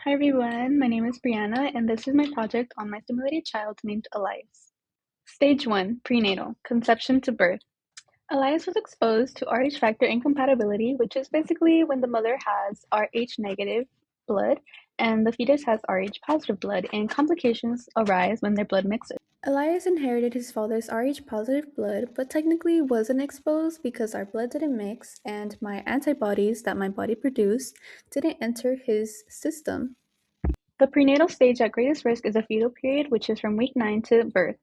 Hi everyone, my name is Brianna and this is my project on my stimulated child named Elias. Stage 1, prenatal, conception to birth. Elias was exposed to Rh factor incompatibility, which is basically when the mother has Rh negative blood and the fetus has Rh positive blood, and complications arise when their blood mixes. Elias inherited his father's Rh positive blood, but technically wasn't exposed because our blood didn't mix and my antibodies that my body produced didn't enter his system. The prenatal stage at greatest risk is a fetal period, which is from week 9 to birth.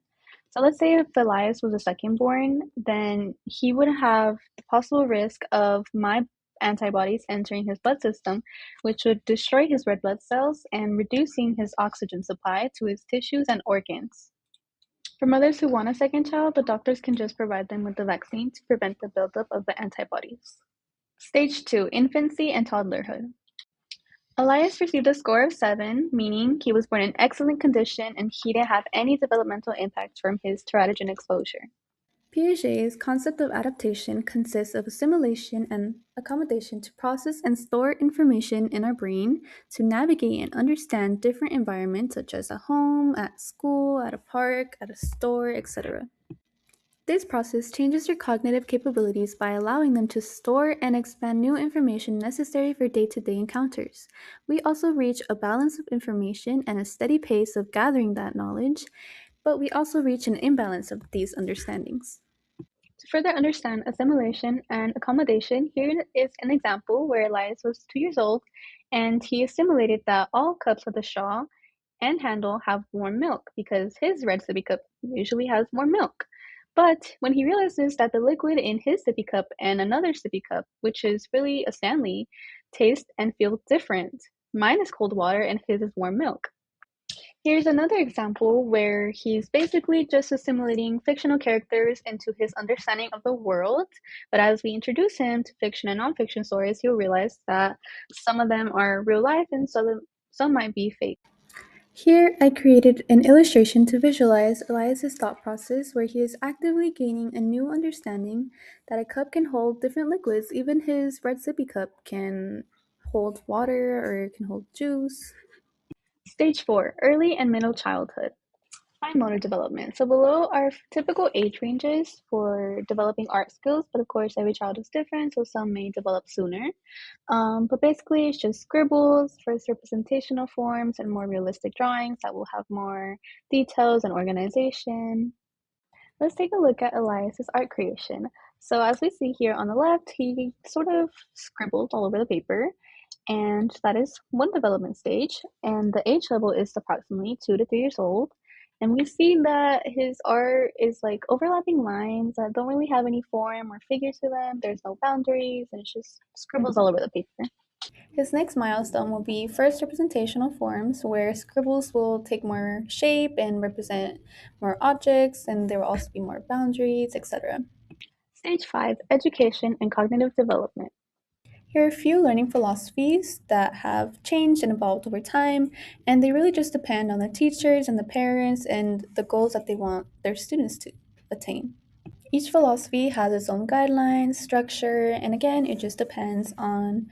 So let's say if Elias was a second born, then he would have the possible risk of my antibodies entering his blood system, which would destroy his red blood cells and reducing his oxygen supply to his tissues and organs. For mothers who want a second child, the doctors can just provide them with the vaccine to prevent the buildup of the antibodies. Stage 2, infancy and toddlerhood. Elias received a score of 7, meaning he was born in excellent condition and he didn't have any developmental impact from his teratogen exposure. Piaget's concept of adaptation consists of assimilation and accommodation to process and store information in our brain to navigate and understand different environments such as a home, at school, at a park, at a store, etc. This process changes their cognitive capabilities by allowing them to store and expand new information necessary for day to day encounters. We also reach a balance of information and a steady pace of gathering that knowledge, but we also reach an imbalance of these understandings. To further understand assimilation and accommodation, here is an example where Elias was 2 years old and he assimilated that all cups with a straw and handle have warm milk because his red sippy cup usually has warm milk. But when he realizes that the liquid in his sippy cup and another sippy cup, which is really a Stanley, taste and feel different. Mine is cold water and his is warm milk. Here's another example where he's basically just assimilating fictional characters into his understanding of the world. But as we introduce him to fiction and nonfiction stories, he'll realize that some of them are real life and some might be fake. Here, I created an illustration to visualize Elias's thought process where he is actively gaining a new understanding that a cup can hold different liquids. Even his red sippy cup can hold water or it can hold juice. Stage 4, early and middle childhood. Fine motor development. So below are typical age ranges for developing art skills, but of course every child is different, so some may develop sooner. But basically it's just scribbles, first representational forms, and more realistic drawings that will have more details and organization. Let's take a look at Elias's art creation. So as we see here on the left, he sort of scribbled all over the paper, and that is one development stage, and the age level is approximately 2 to 3 years old. And we see that his art is like overlapping lines that don't really have any form or figure to them. There's no boundaries, and it's just scribbles all over the paper. His next milestone will be first representational forms, where scribbles will take more shape and represent more objects, and there will also be more boundaries, etc. Stage 5, education and cognitive development. Here are a few learning philosophies that have changed and evolved over time, and they really just depend on the teachers and the parents and the goals that they want their students to attain. Each philosophy has its own guidelines, structure, and again, it just depends on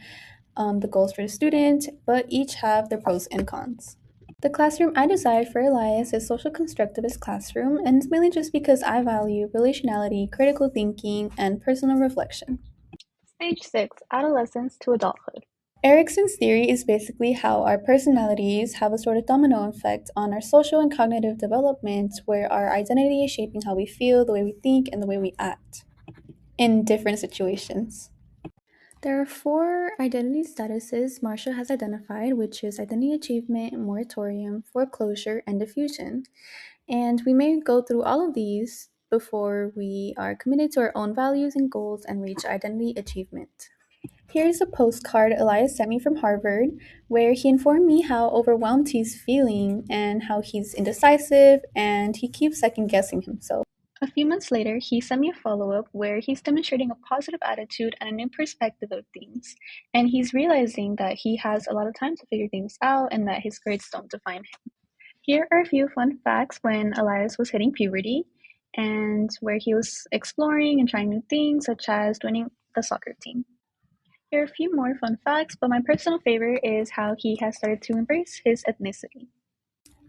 the goals for the student, but each have their pros and cons. The classroom I designed for Elias is social constructivist classroom, and it's mainly just because I value relationality, critical thinking, and personal reflection. Stage 6, adolescence to adulthood. Erickson's theory is basically how our personalities have a sort of domino effect on our social and cognitive development, where our identity is shaping how we feel, the way we think, and the way we act in different situations. There are four identity statuses Marcia has identified, which is identity achievement, moratorium, foreclosure, and diffusion. And we may go through all of these before we are committed to our own values and goals and reach identity achievement. Here's a postcard Elias sent me from Harvard, where he informed me how overwhelmed he's feeling and how he's indecisive and he keeps second guessing himself. A few months later, he sent me a follow-up where he's demonstrating a positive attitude and a new perspective of things. And he's realizing that he has a lot of time to figure things out and that his grades don't define him. Here are a few fun facts when Elias was hitting puberty and where he was exploring and trying new things, such as joining the soccer team. Here are a few more fun facts, but my personal favorite is how he has started to embrace his ethnicity.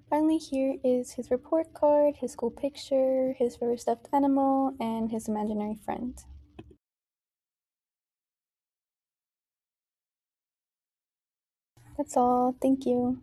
Finally, here is his report card, his school picture, his favorite stuffed animal, and his imaginary friend. That's all. Thank you.